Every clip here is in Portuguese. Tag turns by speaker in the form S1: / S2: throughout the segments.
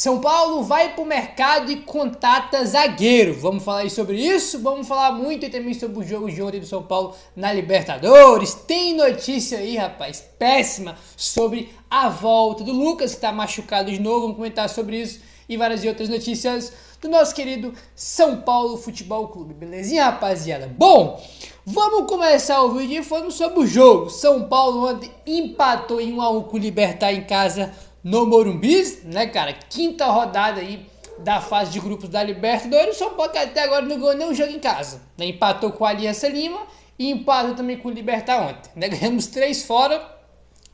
S1: São Paulo vai pro mercado e contata zagueiro. Vamos falar aí sobre isso? Vamos falar muito também sobre o jogo de ontem do São Paulo na Libertadores. Tem notícia aí, rapaz, péssima, sobre a volta do Lucas, que tá machucado de novo. Vamos comentar sobre isso e várias outras notícias do nosso querido São Paulo Futebol Clube. Belezinha, rapaziada? Bom, vamos começar o vídeo falando sobre o jogo. São Paulo ontem empatou em 1-1 com o Libertad em casa no Morumbi, né, cara? Quinta rodada aí da fase de grupos da Libertadores. O São Paulo que até agora não ganhou nenhum jogo em casa, né? Empatou com a Aliança Lima e empatou também com o Libertad ontem, né? Ganhamos 3 fora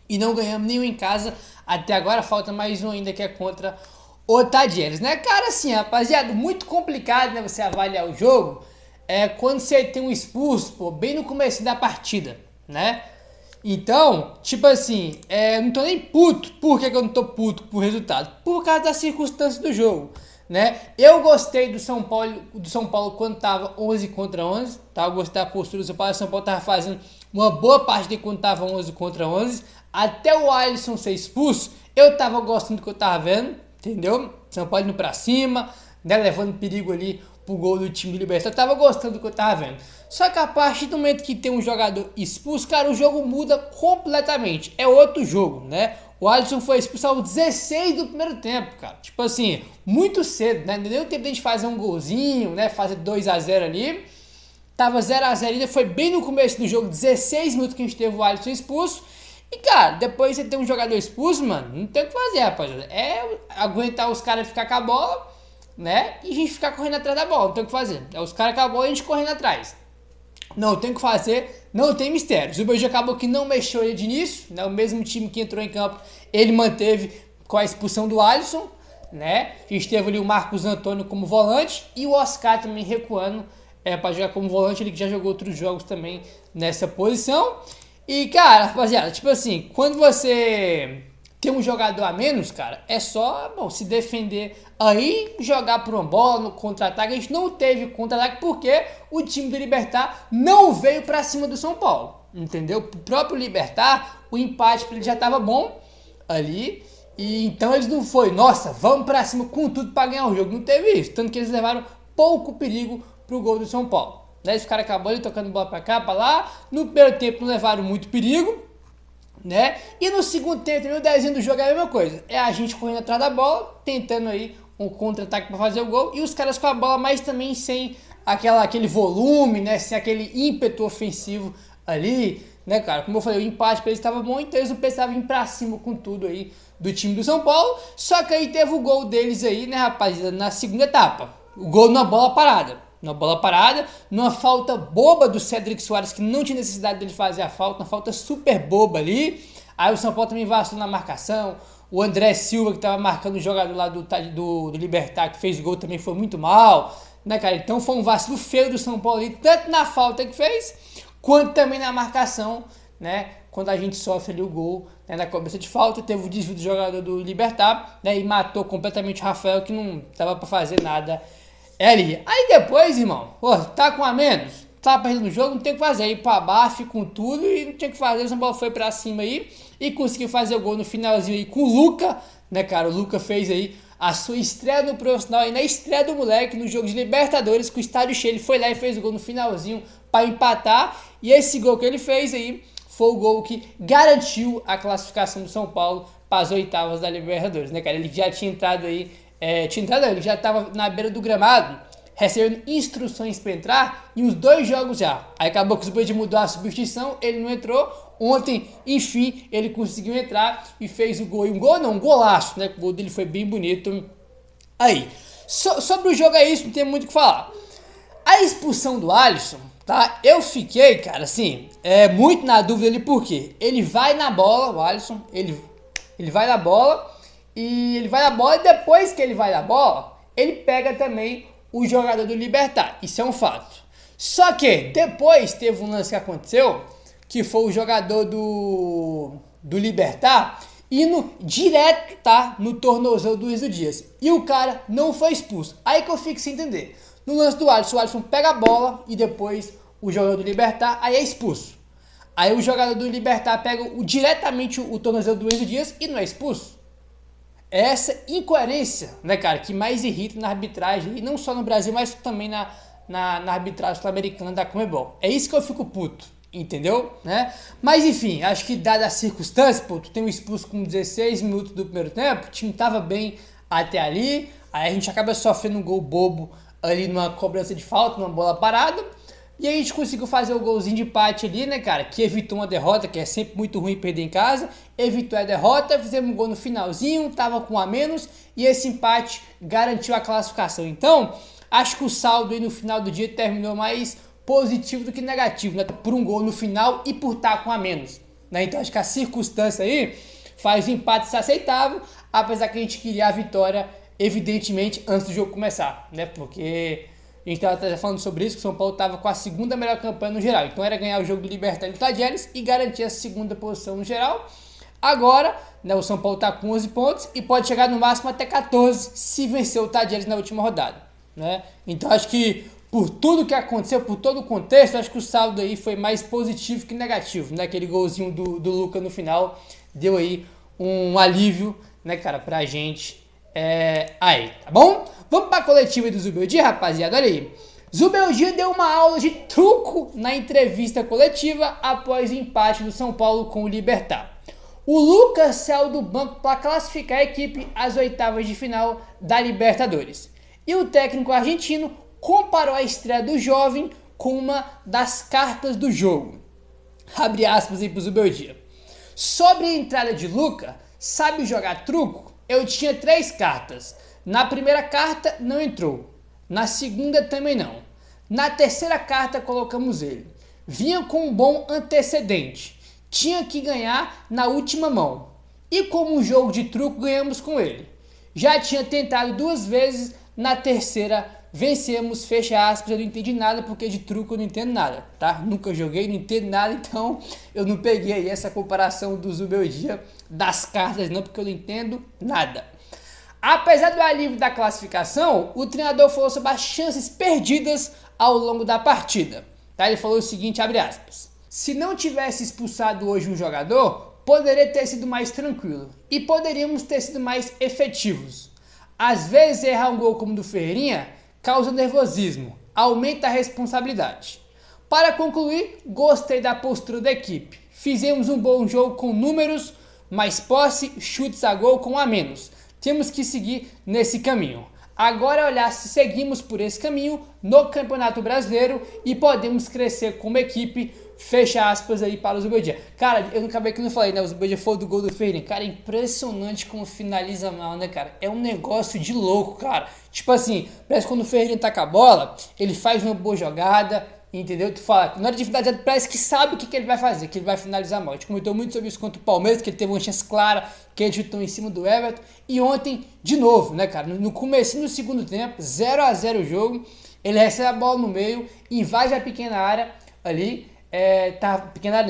S1: e não ganhamos nenhum em casa até agora. Falta mais um ainda, que é contra o Tadieres, né, cara? Assim, rapaziada, muito complicado, né, você avaliar o jogo quando você tem um expulso, pô, bem no começo da partida, né? Então, tipo assim, não tô nem puto. Por que eu não tô puto com o resultado? Por causa das circunstâncias do jogo, né? Eu gostei do São Paulo quando tava 11 contra 11, tá? Eu gostei da postura do São Paulo. O São Paulo tava fazendo uma boa parte de quando tava 11 contra 11. Até o Alisson ser expulso, eu tava gostando do que eu tava vendo, entendeu? São Paulo indo pra cima, né? Levando perigo ali pro gol do time do Libertad. Eu tava gostando do que eu tava vendo. Só que a partir do momento que tem um jogador expulso, cara, o jogo muda completamente. É outro jogo, né? O Alisson foi expulso aos 16 do primeiro tempo, cara. Tipo assim, muito cedo, né? Não deu tempo de a gente fazer um golzinho, né? Fazer 2-0 ali. Tava 0-0 ainda, foi bem no começo do jogo, 16 minutos que a gente teve o Alisson expulso. E, cara, depois você tem um jogador expulso, mano, não tem o que fazer, rapaziada. É aguentar os caras ficar com a bola, né? E a gente ficar correndo atrás da bola, não tem o que fazer. É os caras com a bola e a gente correndo atrás. Não tem o que fazer, não tem mistério. O Zubair acabou que não mexeu ele de início, né? O mesmo time que entrou em campo, ele manteve com a expulsão do Alisson, né? A gente teve ali o Marcos Antônio como volante e o Oscar também recuando para jogar como volante. Ele que já jogou outros jogos também nessa posição. E, cara, rapaziada, tipo assim, quando você tem um jogador a menos, cara, é só, bom, se defender aí, jogar por uma bola no contra-ataque. A gente não teve contra-ataque porque o time do Libertad não veio pra cima do São Paulo, entendeu? O próprio Libertad, o empate ele já tava bom ali, e então eles não foi, nossa, vamos pra cima com tudo pra ganhar o jogo. Não teve isso, tanto que eles levaram pouco perigo pro gol do São Paulo. Daí os caras acabou ali tocando bola pra cá, pra lá. No primeiro tempo não levaram muito perigo, né? E no segundo tempo, o desenho do jogo é a mesma coisa. É a gente correndo atrás da bola, tentando aí um contra-ataque para fazer o gol. E os caras com a bola, mas também sem aquele volume, né? Sem aquele ímpeto ofensivo ali, né, cara? Como eu falei, o empate para eles estava bom, então eles não precisavam ir pra cima com tudo aí do time do São Paulo. Só que aí teve o gol deles aí, né, rapaziada, na segunda etapa. O gol na bola parada. Na bola parada, numa falta boba do Cedric Soares, que não tinha necessidade dele fazer a falta, uma falta super boba ali. Aí o São Paulo também vacilou na marcação. O André Silva, que estava marcando o jogador lá do Libertad, que fez o gol, também foi muito mal, né, cara? Então foi um vacilo feio do São Paulo ali, tanto na falta que fez, quanto também na marcação, né? Quando a gente sofre ali o gol, né, na cobrança de falta, teve o desvio do jogador do Libertad, né, e matou completamente o Rafael, que não dava para fazer nada ali. Aí depois, irmão, pô, tá com a menos, tá perdendo o jogo, não tem o que fazer. Aí pra baixo com tudo e não tinha o que fazer. O São Paulo foi pra cima aí e conseguiu fazer o gol no finalzinho aí com o Luca, né, cara? O Luca fez aí a sua estreia no profissional e na estreia do moleque no jogo de Libertadores, com o estádio cheio. Ele foi lá e fez o gol no finalzinho pra empatar. E esse gol que ele fez aí foi o gol que garantiu a classificação do São Paulo para as oitavas da Libertadores, né, cara? Ele já tinha entrado aí. Ele já estava na beira do gramado, recebendo instruções para entrar em uns 2 jogos já. Aí acabou que o Zubair mudou a substituição, ele não entrou. Ontem, enfim, ele conseguiu entrar e fez o gol. E um gol não, um golaço, né? O gol dele foi bem bonito. Aí, sobre o jogo é isso, não tem muito o que falar. A expulsão do Alisson, tá? Eu fiquei, cara, assim, muito na dúvida ali, por quê? Ele vai na bola, o Alisson, ele vai na bola. E ele vai na bola e depois que ele vai na bola, ele pega também o jogador do Libertad. Isso é um fato. Só que depois teve um lance que aconteceu, que foi o jogador do Libertad indo direto, tá, no tornozelo do Luiz Dias. E o cara não foi expulso. Aí que eu fico sem entender. No lance do Alisson, o Alisson pega a bola e depois o jogador do Libertad aí é expulso. Aí o jogador do Libertad pega diretamente o tornozelo do Luiz Dias e não é expulso. É essa incoerência, né, cara, que mais irrita na arbitragem, e não só no Brasil, mas também na arbitragem sul-americana da Conmebol. É isso que eu fico puto, entendeu? Né? Mas enfim, acho que dada as circunstâncias, pô, tu tem um expulso com 16 minutos do primeiro tempo, o time tava bem até ali, aí a gente acaba sofrendo um gol bobo ali numa cobrança de falta, numa bola parada, e a gente conseguiu fazer o golzinho de empate ali, né, cara, que evitou uma derrota, que é sempre muito ruim perder em casa, evitou a derrota, fizemos um gol no finalzinho, tava com um a menos, e esse empate garantiu a classificação. Então, acho que o saldo aí no final do dia terminou mais positivo do que negativo, né, por um gol no final e por estar com a menos, né, então acho que a circunstância aí faz o empate ser aceitável, apesar que a gente queria a vitória, evidentemente, antes do jogo começar, né, porque a gente estava falando sobre isso, que o São Paulo estava com a segunda melhor campanha no geral. Então era ganhar o jogo do Libertad e do Tadieres e garantir a segunda posição no geral. Agora, né, o São Paulo está com 11 pontos e pode chegar no máximo até 14 se vencer o Tadieres na última rodada. Né? Então acho que por tudo que aconteceu, por todo o contexto, acho que o saldo aí foi mais positivo que negativo. Né? Aquele golzinho do Luca no final deu aí um alívio, né, cara, pra gente. Aí, tá bom? Vamos pra coletiva do Zubeldia, rapaziada, olha aí. Zubeldia deu uma aula de truco na entrevista coletiva após o empate do São Paulo com o Libertad. O Lucas saiu do banco para classificar a equipe às oitavas de final da Libertadores. E o técnico argentino comparou a estreia do jovem com uma das cartas do jogo. Abre aspas aí pro Zubeldia. Sobre a entrada de Luca, sabe jogar truco? Eu tinha 3 cartas. Na primeira carta não entrou. Na segunda também não. Na terceira carta colocamos ele. Vinha com um bom antecedente. Tinha que ganhar na última mão. E como um jogo de truco ganhamos com ele. Já tinha tentado 2 vezes. Na terceira vencemos, fecha aspas. Eu não entendi nada porque de truco eu não entendo nada, tá? Nunca joguei, não entendo nada, então eu não peguei aí essa comparação do Zubeldia das cartas não, porque eu não entendo nada. Apesar do alívio da classificação, o treinador falou sobre as chances perdidas ao longo da partida. Tá? Ele falou o seguinte, abre aspas. Se não tivesse expulsado hoje um jogador, poderia ter sido mais tranquilo e poderíamos ter sido mais efetivos. Às vezes errar um gol como o do Ferreirinha causa nervosismo, aumenta a responsabilidade. Para concluir, gostei da postura da equipe. Fizemos um bom jogo com números, mais posse, chutes a gol com a menos. Temos que seguir nesse caminho. Agora é olhar se seguimos por esse caminho no Campeonato Brasileiro e podemos crescer como equipe. Fecha aspas aí para o Zubeldia. Cara, eu acabei que não falei, né? O Zubeldia foi do gol do Ferreirinha. Cara, impressionante como finaliza mal, né, cara? É um negócio de louco, cara. Tipo assim, parece que quando o Ferreirinha tá com a bola, ele faz uma boa jogada, entendeu? Tu fala, na hora de finalizar, parece que sabe o que ele vai fazer, que ele vai finalizar mal. A gente comentou muito sobre isso contra o Palmeiras, que ele teve uma chance clara, que ele chutou em cima do Everton. E ontem, de novo, né, cara? No começo do segundo tempo, 0-0 o jogo, ele recebe a bola no meio, invade a pequena área ali,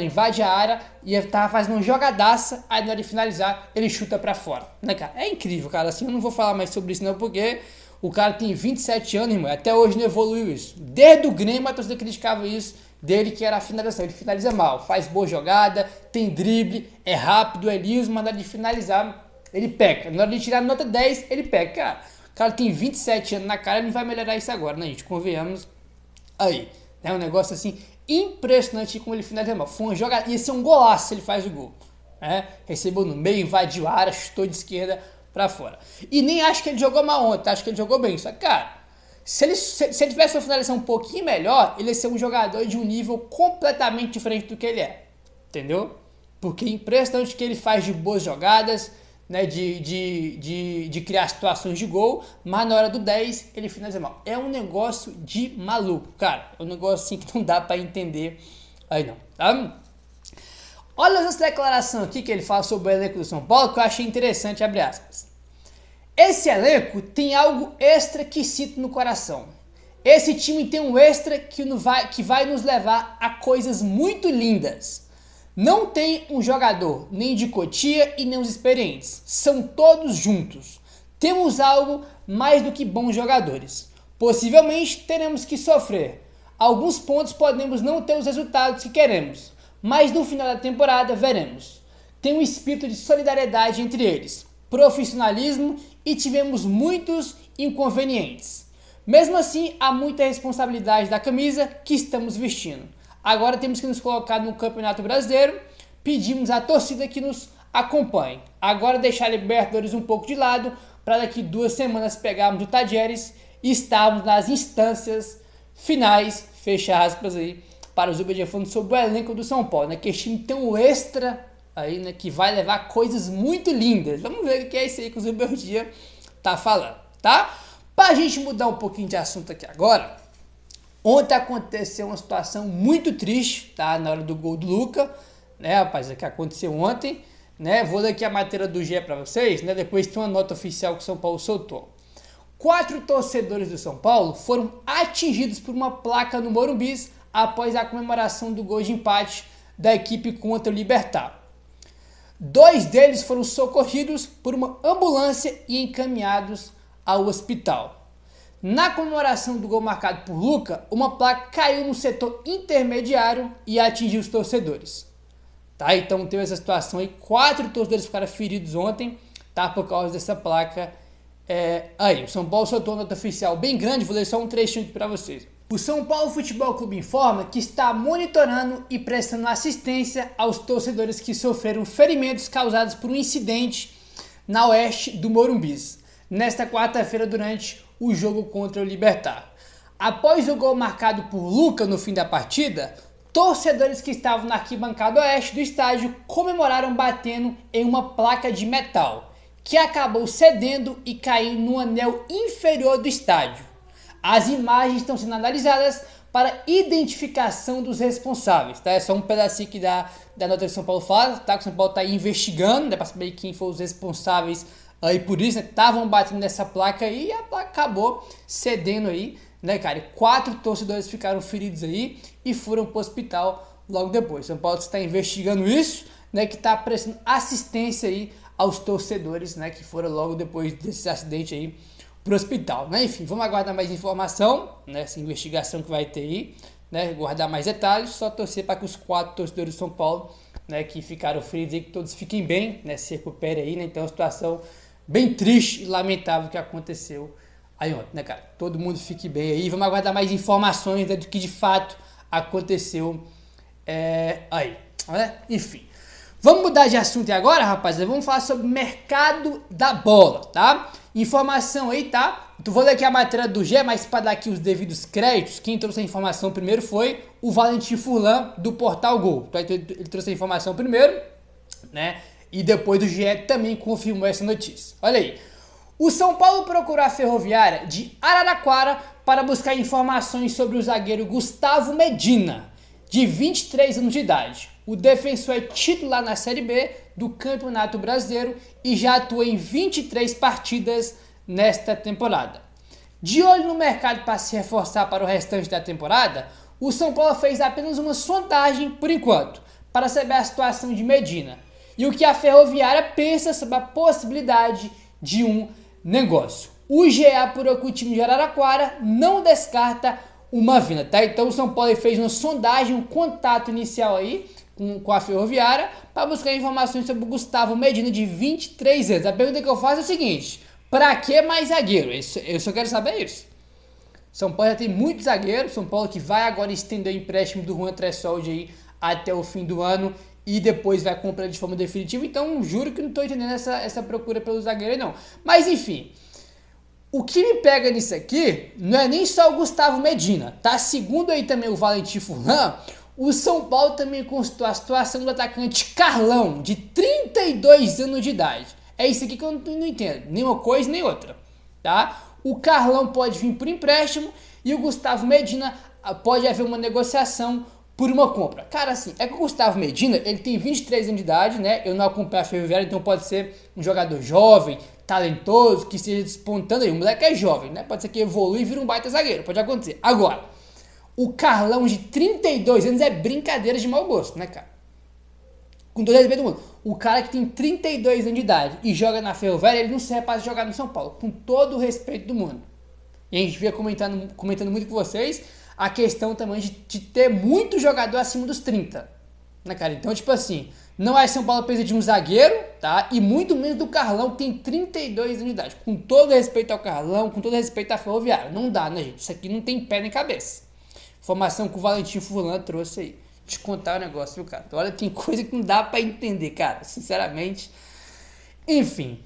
S1: invade a área e ele tava fazendo uma jogadaça, aí na hora de finalizar, ele chuta pra fora, né, cara? É incrível, cara, assim, eu não vou falar mais sobre isso não, porque o cara tem 27 anos, irmão, até hoje não evoluiu isso. Desde o Grêmio, a torcida criticava isso dele, que era a finalização. Ele finaliza mal, faz boa jogada, tem drible, é rápido, é liso, mas na hora de finalizar, ele peca. Na hora de tirar nota 10, ele peca. Cara, o cara tem 27 anos na cara, ele não vai melhorar isso agora, né, gente? Convenhamos aí. É um negócio assim, impressionante como ele finaliza mal. Foi uma jogada, ia ser um golaço se ele faz o gol. Né? Recebeu no meio, invadiu a área, chutou de esquerda pra fora. E nem acho que ele jogou mal ontem, acho que ele jogou bem. Só que, cara, se ele tivesse uma finalização um pouquinho melhor, ele ia ser um jogador de um nível completamente diferente do que ele é. Entendeu? Porque é impressionante que ele faz de boas jogadas, né, de criar situações de gol, mas na hora do 10 ele finaliza mal. É um negócio de maluco, cara. É um negócio assim que não dá pra entender aí não, tá? Olha essa declaração aqui que ele fala sobre o elenco do São Paulo, que eu achei interessante, abre aspas. Esse elenco tem algo extra que sinto no coração. Esse time tem um extra que vai nos levar a coisas muito lindas. Não tem um jogador nem de Cotia e nem os experientes. São todos juntos. Temos algo mais do que bons jogadores. Possivelmente teremos que sofrer. Alguns pontos podemos não ter os resultados que queremos. Mas no final da temporada veremos. Tem um espírito de solidariedade entre eles. profissionalismo e tivemos muitos inconvenientes. Mesmo assim, há muita responsabilidade da camisa que estamos vestindo. Agora temos que nos colocar no Campeonato Brasileiro, pedimos à torcida que nos acompanhe. Agora deixar a Libertadores um pouco de lado, para daqui 2 semanas pegarmos o Tadieres e estarmos nas instâncias finais, fecha aspas aí, para os Uber falando sobre o elenco do São Paulo, né? Que esse time tem um extra aí, né? Que vai levar coisas muito lindas. Vamos ver o que é isso aí que o Uber Dia tá falando, tá? Pra gente mudar um pouquinho de assunto aqui agora, ontem aconteceu uma situação muito triste, tá? Na hora do gol do Luca, né, rapaz? É que aconteceu ontem, né? Vou ler aqui a matéria do GE para vocês, né? Depois tem uma nota oficial que o São Paulo soltou. 4 torcedores do São Paulo foram atingidos por uma placa no Morumbi após a comemoração do gol de empate da equipe contra o Libertad. 2 deles foram socorridos por uma ambulância e encaminhados ao hospital. Na comemoração do gol marcado por Luca, uma placa caiu no setor intermediário e atingiu os torcedores. Tá? Então teve essa situação aí, 4 torcedores ficaram feridos ontem, tá? Por causa dessa placa aí. O São Paulo soltou uma nota oficial bem grande, vou ler só um trechinho aqui para vocês. O São Paulo Futebol Clube informa que está monitorando e prestando assistência aos torcedores que sofreram ferimentos causados por um incidente na oeste do Morumbi, nesta quarta-feira durante o jogo contra o Libertad. Após o gol marcado por Luca no fim da partida, torcedores que estavam na arquibancada oeste do estádio comemoraram batendo em uma placa de metal, que acabou cedendo e caindo no anel inferior do estádio. As imagens estão sendo analisadas para identificação dos responsáveis, tá? É só um pedacinho que da nota que São Paulo fala, tá? Que o São Paulo está investigando, né? Para saber quem foram os responsáveis aí por isso, né? Estavam batendo nessa placa aí e a placa acabou cedendo aí, né, cara? E 4 torcedores ficaram feridos aí e foram para o hospital logo depois. São Paulo está investigando isso, né? Que está prestando assistência aí aos torcedores, né? Que foram logo depois desse acidente aí pro hospital, né? Enfim, vamos aguardar mais informação, né? Essa investigação que vai ter aí, né? Guardar mais detalhes, só torcer para que os 4 torcedores de São Paulo, né? Que ficaram feridos aí, que todos fiquem bem, né? Se recuperem aí, né? Então, é uma situação bem triste e lamentável que aconteceu aí ontem, né, cara? Todo mundo fique bem aí, vamos aguardar mais informações, né, do que de fato aconteceu aí, né? Enfim. Vamos mudar de assunto agora, rapaziada. Vamos falar sobre o mercado da bola, tá? Informação aí, tá? Eu vou ler aqui a matéria do G, mas para dar aqui os devidos créditos, quem trouxe a informação primeiro foi o Valentim Furlan, do Portal Gol. Então, ele trouxe a informação primeiro, né? E depois o GE também confirmou essa notícia. Olha aí. O São Paulo procurou a Ferroviária de Araraquara para buscar informações sobre o zagueiro Gustavo Medina, de 23 anos de idade. O defensor é titular na Série B do Campeonato Brasileiro e já atua em 23 partidas nesta temporada. De olho no mercado para se reforçar para o restante da temporada, o São Paulo fez apenas uma sondagem por enquanto, para saber a situação de Medina e o que a Ferroviária pensa sobre a possibilidade de um negócio. O GE apurou que o time de Araraquara não descarta uma vinda, tá? Então o São Paulo fez uma sondagem, um contato inicial aí com a Ferroviária para buscar informações sobre o Gustavo Medina, de 23 anos. A pergunta que eu faço é o seguinte: para que mais zagueiro? Eu só quero saber isso. São Paulo já tem muito zagueiro. São Paulo que vai agora estender o empréstimo do Juan Tressoldi aí até o fim do ano e depois vai comprar de forma definitiva. Então juro que não estou entendendo essa procura pelo zagueiro não. Mas enfim, o que me pega nisso aqui não é nem só o Gustavo Medina, tá? Segundo aí também o Valentim Furlan, o São Paulo também consultou a situação do atacante Carlão, de 32 anos de idade. É isso aqui que eu não entendo, nem uma coisa nem outra, tá? O Carlão pode vir por empréstimo e o Gustavo Medina pode haver uma negociação por uma compra. Cara, assim, é que o Gustavo Medina, ele tem 23 anos de idade, né? Eu não acompanho a Ferroviária, então pode ser um jogador jovem, talentoso, que esteja despontando aí. O moleque é jovem, né? Pode ser que evolui e vira um baita zagueiro, pode acontecer. Agora, o Carlão de 32 anos é brincadeira de mau gosto, né, cara? Com todo respeito do mundo. O cara que tem 32 anos de idade e joga na Ferroviária, ele não serve para jogar no São Paulo. Com todo o respeito do mundo. E a gente vinha comentando muito com vocês a questão também de ter muito jogador acima dos 30. né, cara? Então, tipo assim, não é São Paulo precisa de um zagueiro, tá? E muito menos do Carlão, que tem 32 anos de idade. Com todo respeito ao Carlão, com todo respeito à Ferroviária. Não dá, né, gente? Isso aqui não tem pé nem cabeça. Informação que o Valentim Furlan trouxe aí. Te contar o negócio, viu, cara? Olha, tem coisa que não dá pra entender, cara. Sinceramente. Enfim.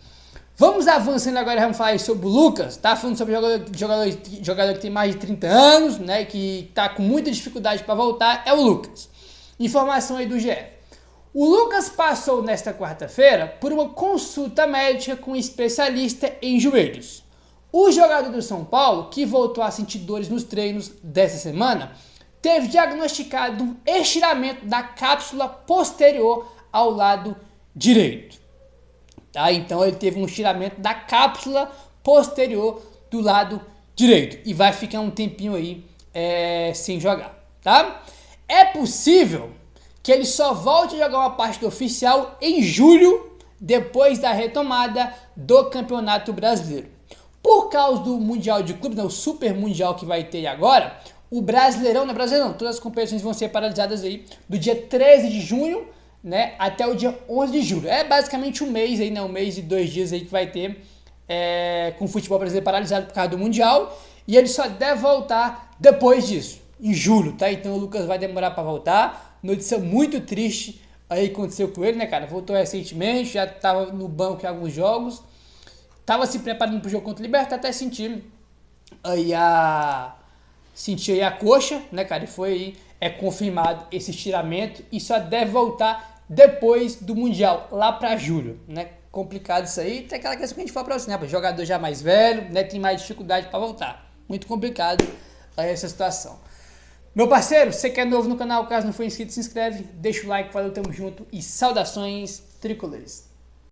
S1: Vamos avançando agora, vamos falar aí sobre o Lucas, tá? Falando sobre jogador que tem mais de 30 anos, né? Que tá com muita dificuldade para voltar, é o Lucas. Informação aí do GE. O Lucas passou nesta quarta-feira por uma consulta médica com um especialista em joelhos. O jogador do São Paulo, que voltou a sentir dores nos treinos dessa semana, teve diagnosticado um estiramento da cápsula posterior ao lado direito. Tá? Então ele teve um estiramento da cápsula posterior do lado direito e vai ficar um tempinho aí sem jogar, tá? É possível que ele só volte a jogar uma partida oficial em julho, depois da retomada do Campeonato Brasileiro. Por causa do Mundial de Clubes, né, o Super Mundial que vai ter agora, o Brasileirão, não é Brasileirão, todas as competições vão ser paralisadas aí do dia 13 de junho, né, até o dia 11 de julho. É basicamente um mês aí, né, um mês e 2 dias aí que vai ter com o futebol brasileiro paralisado por causa do Mundial, e ele só deve voltar depois disso, em julho, tá? Então o Lucas vai demorar para voltar. Notícia muito triste aí aconteceu com ele, né, cara? Voltou recentemente, já tava no banco em alguns jogos, tava se preparando pro jogo contra o Libertad, até sentir aí a coxa, né, cara? E foi confirmado esse estiramento e só deve voltar depois do Mundial, lá para julho, né? Complicado isso aí. Tem aquela questão que a gente fala pra você, né? O jogador já mais velho, né? Tem mais dificuldade para voltar. Muito complicado essa situação. Meu parceiro, você que é novo no canal, caso não for inscrito, se inscreve, deixa o like, valeu, tamo junto e saudações tricolores.